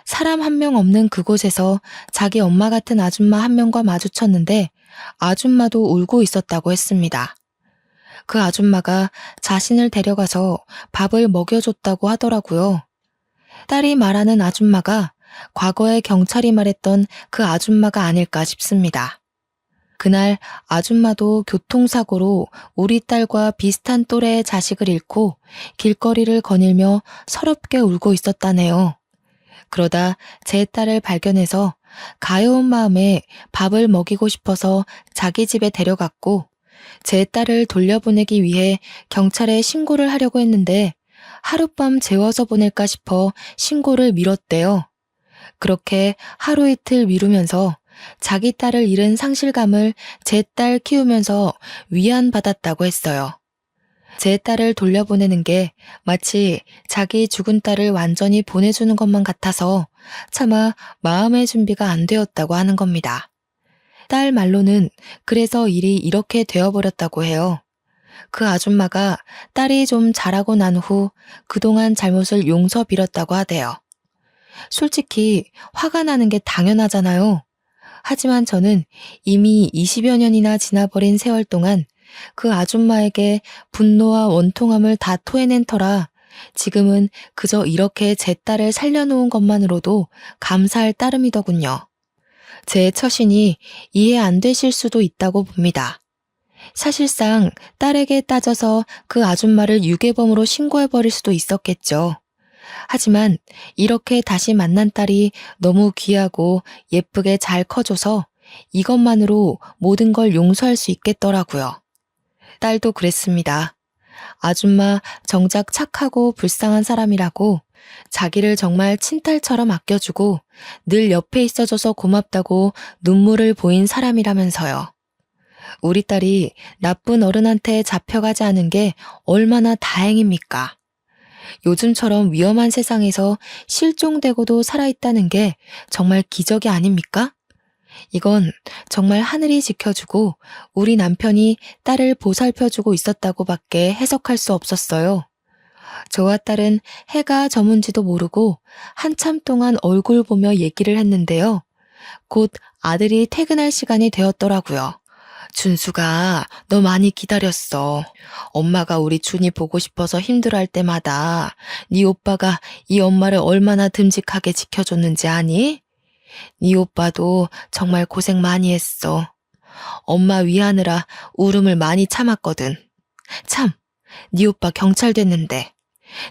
사람 한 명 없는 그곳에서 자기 엄마 같은 아줌마 한 명과 마주쳤는데 아줌마도 울고 있었다고 했습니다. 그 아줌마가 자신을 데려가서 밥을 먹여줬다고 하더라고요. 딸이 말하는 아줌마가 과거에 경찰이 말했던 그 아줌마가 아닐까 싶습니다. 그날 아줌마도 교통사고로 우리 딸과 비슷한 또래의 자식을 잃고 길거리를 거닐며 서럽게 울고 있었다네요. 그러다 제 딸을 발견해서 가여운 마음에 밥을 먹이고 싶어서 자기 집에 데려갔고 제 딸을 돌려보내기 위해 경찰에 신고를 하려고 했는데 하룻밤 재워서 보낼까 싶어 신고를 미뤘대요. 그렇게 하루 이틀 미루면서 자기 딸을 잃은 상실감을 제 딸 키우면서 위안받았다고 했어요. 제 딸을 돌려보내는 게 마치 자기 죽은 딸을 완전히 보내주는 것만 같아서 차마 마음의 준비가 안 되었다고 하는 겁니다. 딸 말로는 그래서 일이 이렇게 되어버렸다고 해요. 그 아줌마가 딸이 좀 자라고 난 후 그동안 잘못을 용서 빌었다고 하대요. 솔직히 화가 나는 게 당연하잖아요. 하지만 저는 이미 20여 년이나 지나버린 세월 동안 그 아줌마에게 분노와 원통함을 다 토해낸 터라 지금은 그저 이렇게 제 딸을 살려놓은 것만으로도 감사할 따름이더군요. 제 처신이 이해 안 되실 수도 있다고 봅니다. 사실상 딸에게 따져서 그 아줌마를 유괴범으로 신고해버릴 수도 있었겠죠. 하지만 이렇게 다시 만난 딸이 너무 귀하고 예쁘게 잘 커줘서 이것만으로 모든 걸 용서할 수 있겠더라고요. 딸도 그랬습니다. 아줌마 정작 착하고 불쌍한 사람이라고 자기를 정말 친딸처럼 아껴주고 늘 옆에 있어줘서 고맙다고 눈물을 보인 사람이라면서요. 우리 딸이 나쁜 어른한테 잡혀가지 않은 게 얼마나 다행입니까? 요즘처럼 위험한 세상에서 실종되고도 살아있다는 게 정말 기적이 아닙니까? 이건 정말 하늘이 지켜주고 우리 남편이 딸을 보살펴주고 있었다고밖에 해석할 수 없었어요. 저와 딸은 해가 저문지도 모르고 한참 동안 얼굴 보며 얘기를 했는데요. 곧 아들이 퇴근할 시간이 되었더라고요. 준수가 너 많이 기다렸어. 엄마가 우리 준이 보고 싶어서 힘들어할 때마다 네 오빠가 이 엄마를 얼마나 듬직하게 지켜줬는지 아니? 네 오빠도 정말 고생 많이 했어. 엄마 위하느라 울음을 많이 참았거든. 참, 네 오빠 경찰 됐는데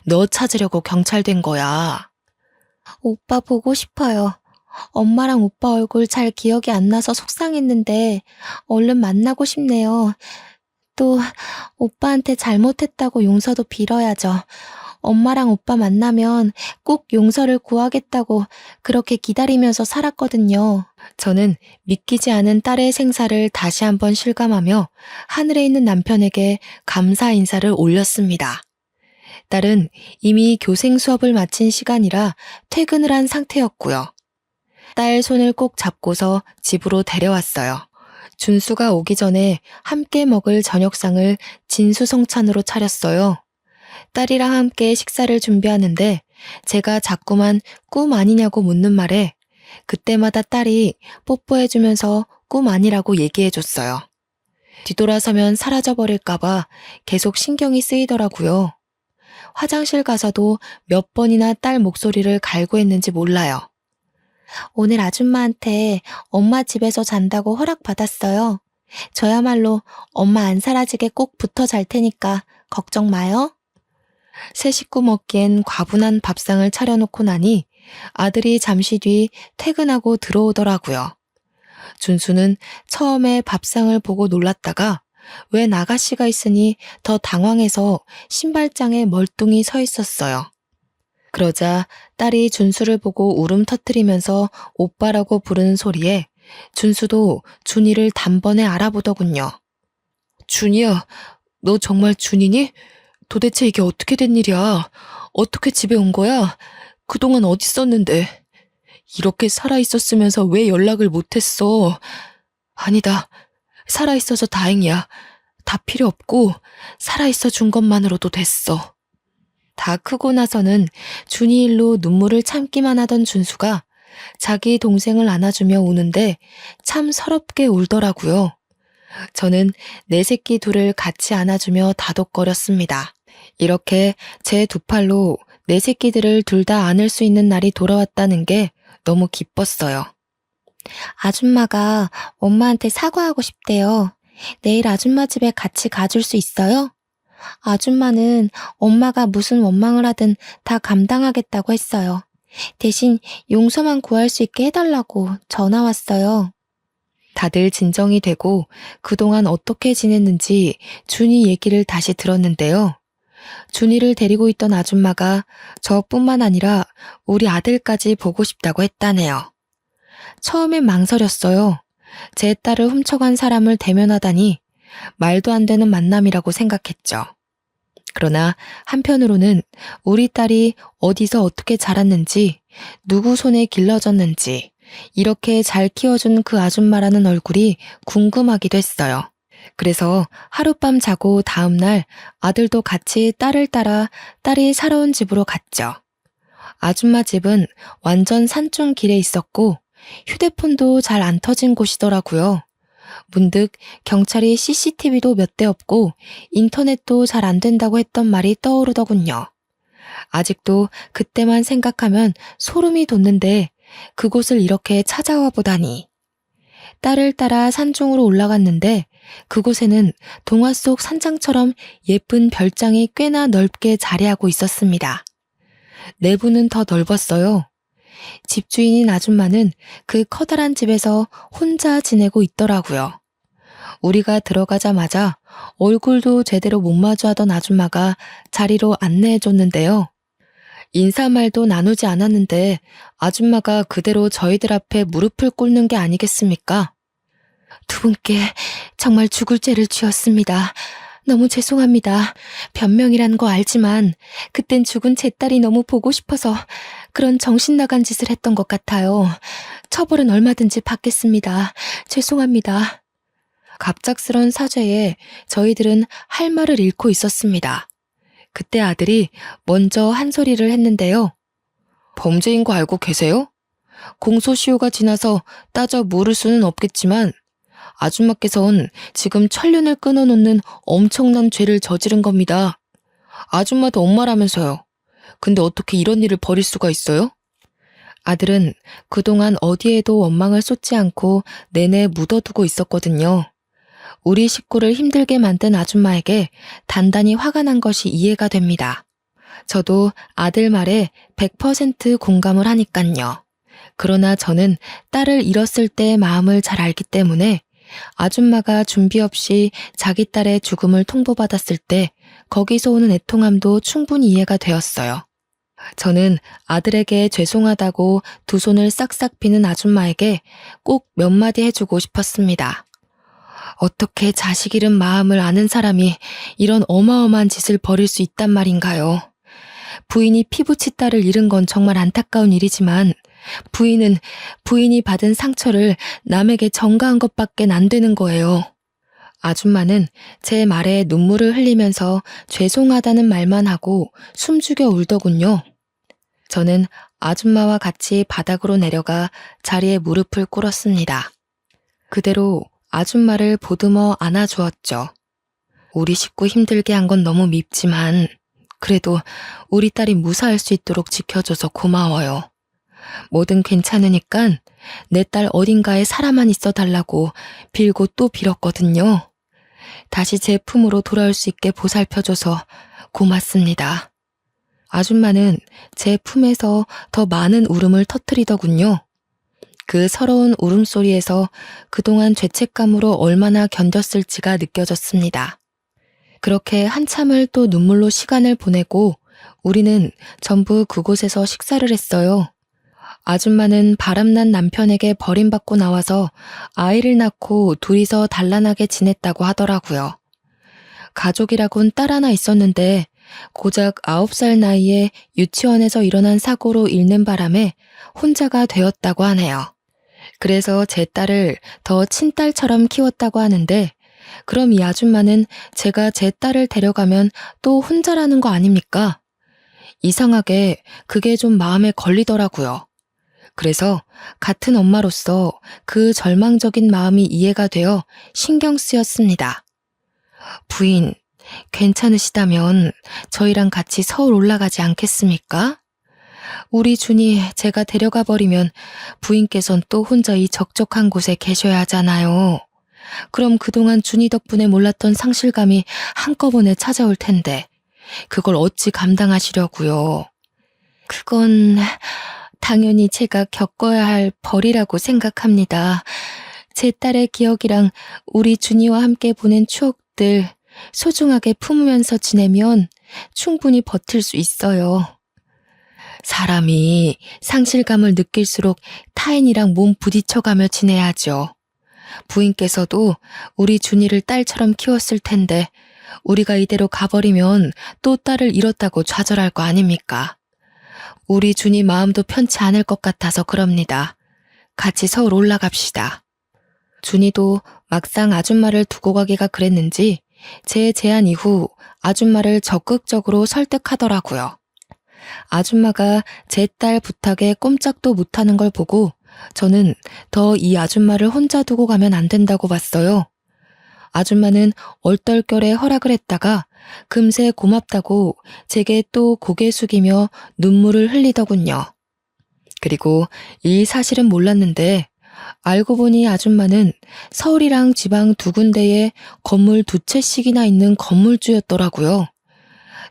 너 찾으려고 경찰 된 거야. 오빠 보고 싶어요. 엄마랑 오빠 얼굴 잘 기억이 안 나서 속상했는데 얼른 만나고 싶네요. 또 오빠한테 잘못했다고 용서도 빌어야죠. 엄마랑 오빠 만나면 꼭 용서를 구하겠다고 그렇게 기다리면서 살았거든요. 저는 믿기지 않은 딸의 생사를 다시 한번 실감하며 하늘에 있는 남편에게 감사 인사를 올렸습니다. 딸은 이미 교생 수업을 마친 시간이라 퇴근을 한 상태였고요. 딸 손을 꼭 잡고서 집으로 데려왔어요. 준수가 오기 전에 함께 먹을 저녁상을 진수성찬으로 차렸어요. 딸이랑 함께 식사를 준비하는데 제가 자꾸만 꿈 아니냐고 묻는 말에 그때마다 딸이 뽀뽀해주면서 꿈 아니라고 얘기해줬어요. 뒤돌아서면 사라져버릴까봐 계속 신경이 쓰이더라고요. 화장실 가서도 몇 번이나 딸 목소리를 갈구했는지 몰라요. 오늘 아줌마한테 엄마 집에서 잔다고 허락받았어요. 저야말로 엄마 안 사라지게 꼭 붙어 잘 테니까 걱정 마요. 새 식구 먹기엔 과분한 밥상을 차려놓고 나니 아들이 잠시 뒤 퇴근하고 들어오더라고요. 준수는 처음에 밥상을 보고 놀랐다가 웬 아가씨가 있으니 더 당황해서 신발장에 멀뚱히 서 있었어요. 그러자 딸이 준수를 보고 울음 터뜨리면서 오빠라고 부르는 소리에 준수도 준이를 단번에 알아보더군요. 준이야, 너 정말 준이니? 도대체 이게 어떻게 된 일이야? 어떻게 집에 온 거야? 그동안 어디 있었는데? 이렇게 살아있었으면서 왜 연락을 못했어? 아니다. 살아있어서 다행이야. 다 필요 없고 살아있어 준 것만으로도 됐어. 다 크고 나서는 준이 일로 눈물을 참기만 하던 준수가 자기 동생을 안아주며 우는데 참 서럽게 울더라고요. 저는 내 새끼 둘을 같이 안아주며 다독거렸습니다. 이렇게 제 두 팔로 내 새끼들을 둘 다 안을 수 있는 날이 돌아왔다는 게 너무 기뻤어요. 아줌마가 엄마한테 사과하고 싶대요. 내일 아줌마 집에 같이 가줄 수 있어요? 아줌마는 엄마가 무슨 원망을 하든 다 감당하겠다고 했어요. 대신 용서만 구할 수 있게 해달라고 전화 왔어요. 다들 진정이 되고 그동안 어떻게 지냈는지 준이 얘기를 다시 들었는데요. 준이를 데리고 있던 아줌마가 저뿐만 아니라 우리 아들까지 보고 싶다고 했다네요. 처음엔 망설였어요. 제 딸을 훔쳐간 사람을 대면하다니 말도 안 되는 만남이라고 생각했죠. 그러나 한편으로는 우리 딸이 어디서 어떻게 자랐는지, 누구 손에 길러졌는지, 이렇게 잘 키워준 그 아줌마라는 얼굴이 궁금하기도 했어요. 그래서 하룻밤 자고 다음날 아들도 같이 딸을 따라 딸이 살아온 집으로 갔죠. 아줌마 집은 완전 산중 길에 있었고 휴대폰도 잘 안 터진 곳이더라고요. 문득 경찰이 CCTV도 몇 대 없고 인터넷도 잘 안 된다고 했던 말이 떠오르더군요. 아직도 그때만 생각하면 소름이 돋는데 그곳을 이렇게 찾아와 보다니. 딸을 따라 산중으로 올라갔는데 그곳에는 동화 속 산장처럼 예쁜 별장이 꽤나 넓게 자리하고 있었습니다. 내부는 더 넓었어요. 집주인인 아줌마는 그 커다란 집에서 혼자 지내고 있더라고요. 우리가 들어가자마자 얼굴도 제대로 못 마주하던 아줌마가 자리로 안내해줬는데요. 인사말도 나누지 않았는데 아줌마가 그대로 저희들 앞에 무릎을 꿇는 게 아니겠습니까? 두 분께 정말 죽을 죄를 지었습니다. 너무 죄송합니다. 변명이란 거 알지만 그땐 죽은 제 딸이 너무 보고 싶어서 그런 정신 나간 짓을 했던 것 같아요. 처벌은 얼마든지 받겠습니다. 죄송합니다. 갑작스런 사죄에 저희들은 할 말을 잃고 있었습니다. 그때 아들이 먼저 한 소리를 했는데요. 범죄인 거 알고 계세요? 공소시효가 지나서 따져 물을 수는 없겠지만 아줌마께선 지금 천륜을 끊어놓는 엄청난 죄를 저지른 겁니다. 아줌마도 엄마라면서요. 근데 어떻게 이런 일을 벌일 수가 있어요? 아들은 그동안 어디에도 원망을 쏟지 않고 내내 묻어두고 있었거든요. 우리 식구를 힘들게 만든 아줌마에게 단단히 화가 난 것이 이해가 됩니다. 저도 아들 말에 100% 공감을 하니깐요. 그러나 저는 딸을 잃었을 때의 마음을 잘 알기 때문에 아줌마가 준비 없이 자기 딸의 죽음을 통보받았을 때 거기서 오는 애통함도 충분히 이해가 되었어요. 저는 아들에게 죄송하다고 두 손을 싹싹 비는 아줌마에게 꼭 몇 마디 해주고 싶었습니다. 어떻게 자식 잃은 마음을 아는 사람이 이런 어마어마한 짓을 벌일 수 있단 말인가요? 부인이 피부치 딸을 잃은 건 정말 안타까운 일이지만 부인이 받은 상처를 남에게 전가한 것밖엔 안 되는 거예요. 아줌마는 제 말에 눈물을 흘리면서 죄송하다는 말만 하고 숨죽여 울더군요. 저는 아줌마와 같이 바닥으로 내려가 자리에 무릎을 꿇었습니다. 그대로 아줌마를 보듬어 안아주었죠. 우리 식구 힘들게 한 건 너무 밉지만 그래도 우리 딸이 무사할 수 있도록 지켜줘서 고마워요. 뭐든 괜찮으니까 내 딸 어딘가에 살아만 있어 달라고 빌고 또 빌었거든요. 다시 제 품으로 돌아올 수 있게 보살펴줘서 고맙습니다. 아줌마는 제 품에서 더 많은 울음을 터뜨리더군요. 그 서러운 울음소리에서 그동안 죄책감으로 얼마나 견뎠을지가 느껴졌습니다. 그렇게 한참을 또 눈물로 시간을 보내고 우리는 전부 그곳에서 식사를 했어요. 아줌마는 바람난 남편에게 버림받고 나와서 아이를 낳고 둘이서 단란하게 지냈다고 하더라고요. 가족이라곤 딸 하나 있었는데 고작 9살 나이에 유치원에서 일어난 사고로 잃는 바람에 혼자가 되었다고 하네요. 그래서 제 딸을 더 친딸처럼 키웠다고 하는데 그럼 이 아줌마는 제가 제 딸을 데려가면 또 혼자라는 거 아닙니까? 이상하게 그게 좀 마음에 걸리더라고요. 그래서 같은 엄마로서 그 절망적인 마음이 이해가 되어 신경 쓰였습니다. 부인, 괜찮으시다면 저희랑 같이 서울 올라가지 않겠습니까? 우리 준이 제가 데려가 버리면 부인께선 또 혼자 이 적적한 곳에 계셔야 하잖아요. 그럼 그동안 준이 덕분에 몰랐던 상실감이 한꺼번에 찾아올 텐데 그걸 어찌 감당하시려고요. 그건 당연히 제가 겪어야 할 벌이라고 생각합니다. 제 딸의 기억이랑 우리 준이와 함께 보낸 추억들 소중하게 품으면서 지내면 충분히 버틸 수 있어요. 사람이 상실감을 느낄수록 타인이랑 몸 부딪혀가며 지내야죠. 부인께서도 우리 준이를 딸처럼 키웠을 텐데 우리가 이대로 가버리면 또 딸을 잃었다고 좌절할 거 아닙니까? 우리 준이 마음도 편치 않을 것 같아서 그럽니다. 같이 서울 올라갑시다. 준이도 막상 아줌마를 두고 가기가 그랬는지 제 제안 이후 아줌마를 적극적으로 설득하더라고요. 아줌마가 제 딸 부탁에 꼼짝도 못하는 걸 보고 저는 더 이 아줌마를 혼자 두고 가면 안 된다고 봤어요. 아줌마는 얼떨결에 허락을 했다가 금세 고맙다고 제게 또 고개 숙이며 눈물을 흘리더군요. 그리고 이 사실은 몰랐는데 알고 보니 아줌마는 서울이랑 지방 두 군데에 건물 두 채씩이나 있는 건물주였더라고요.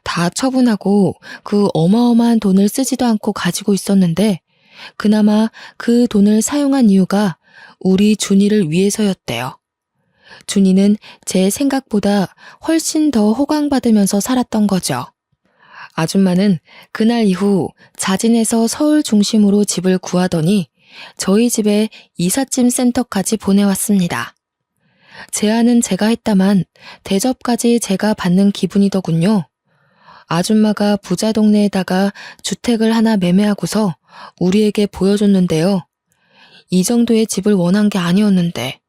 다 처분하고 그 어마어마한 돈을 쓰지도 않고 가지고 있었는데 그나마 그 돈을 사용한 이유가 우리 준이를 위해서였대요. 준이는 제 생각보다 훨씬 더 호강받으면서 살았던 거죠. 아줌마는 그날 이후 자진해서 서울 중심으로 집을 구하더니 저희 집에 이삿짐 센터까지 보내왔습니다. 제안은 제가 했다만 대접까지 제가 받는 기분이더군요. 아줌마가 부자 동네에다가 주택을 하나 매매하고서 우리에게 보여줬는데요. 이 정도의 집을 원한 게 아니었는데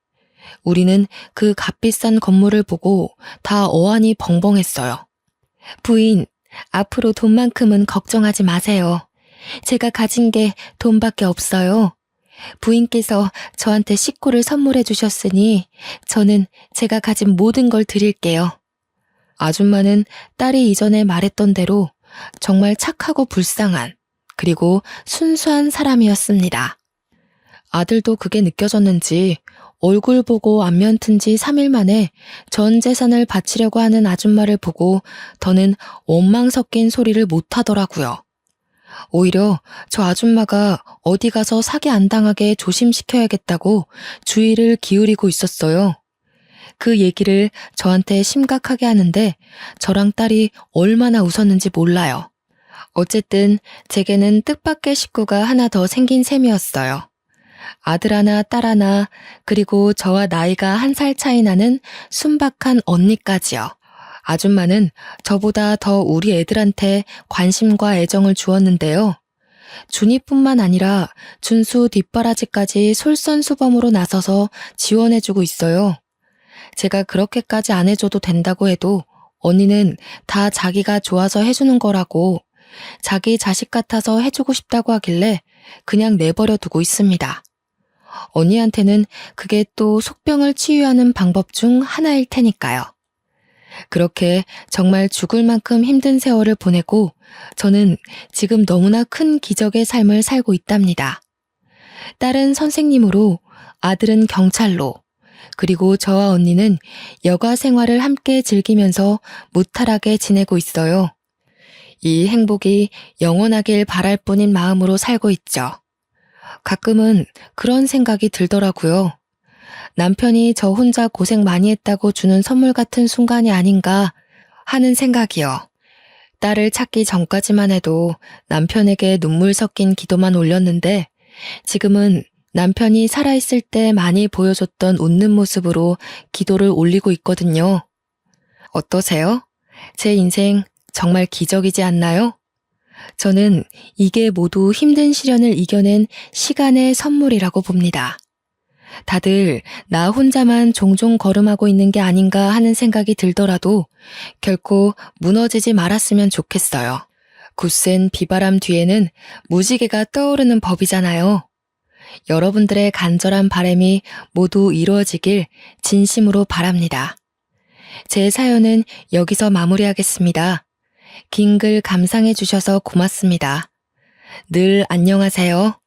우리는 그 값비싼 건물을 보고 다 어안이 벙벙했어요. 부인, 앞으로 돈만큼은 걱정하지 마세요. 제가 가진 게 돈밖에 없어요. 부인께서 저한테 식구를 선물해 주셨으니 저는 제가 가진 모든 걸 드릴게요. 아줌마는 딸이 이전에 말했던 대로 정말 착하고 불쌍한 그리고 순수한 사람이었습니다. 아들도 그게 느껴졌는지 얼굴 보고 안면 튼 지 3일 만에 전 재산을 바치려고 하는 아줌마를 보고 더는 원망 섞인 소리를 못 하더라고요. 오히려 저 아줌마가 어디 가서 사기 안 당하게 조심시켜야겠다고 주의를 기울이고 있었어요. 그 얘기를 저한테 심각하게 하는데 저랑 딸이 얼마나 웃었는지 몰라요. 어쨌든 제게는 뜻밖의 식구가 하나 더 생긴 셈이었어요. 아들 하나, 딸 하나, 그리고 저와 나이가 1살 차이 나는 순박한 언니까지요. 아줌마는 저보다 더 우리 애들한테 관심과 애정을 주었는데요. 준이뿐만 아니라 준수 뒷바라지까지 솔선수범으로 나서서 지원해주고 있어요. 제가 그렇게까지 안 해줘도 된다고 해도 언니는 다 자기가 좋아서 해주는 거라고 자기 자식 같아서 해주고 싶다고 하길래 그냥 내버려 두고 있습니다. 언니한테는 그게 또 속병을 치유하는 방법 중 하나일 테니까요. 그렇게 정말 죽을 만큼 힘든 세월을 보내고 저는 지금 너무나 큰 기적의 삶을 살고 있답니다. 딸은 선생님으로, 아들은 경찰로, 그리고 저와 언니는 여가 생활을 함께 즐기면서 무탈하게 지내고 있어요. 이 행복이 영원하길 바랄 뿐인 마음으로 살고 있죠. 가끔은 그런 생각이 들더라고요. 남편이 저 혼자 고생 많이 했다고 주는 선물 같은 순간이 아닌가 하는 생각이요. 딸을 찾기 전까지만 해도 남편에게 눈물 섞인 기도만 올렸는데 지금은 남편이 살아있을 때 많이 보여줬던 웃는 모습으로 기도를 올리고 있거든요. 어떠세요? 제 인생 정말 기적이지 않나요? 저는 이게 모두 힘든 시련을 이겨낸 시간의 선물이라고 봅니다. 다들 나 혼자만 종종 걸음하고 있는 게 아닌가 하는 생각이 들더라도 결코 무너지지 말았으면 좋겠어요. 굳센 비바람 뒤에는 무지개가 떠오르는 법이잖아요. 여러분들의 간절한 바람이 모두 이루어지길 진심으로 바랍니다. 제 사연은 여기서 마무리하겠습니다. 긴 글 감상해 주셔서 고맙습니다. 늘 안녕하세요.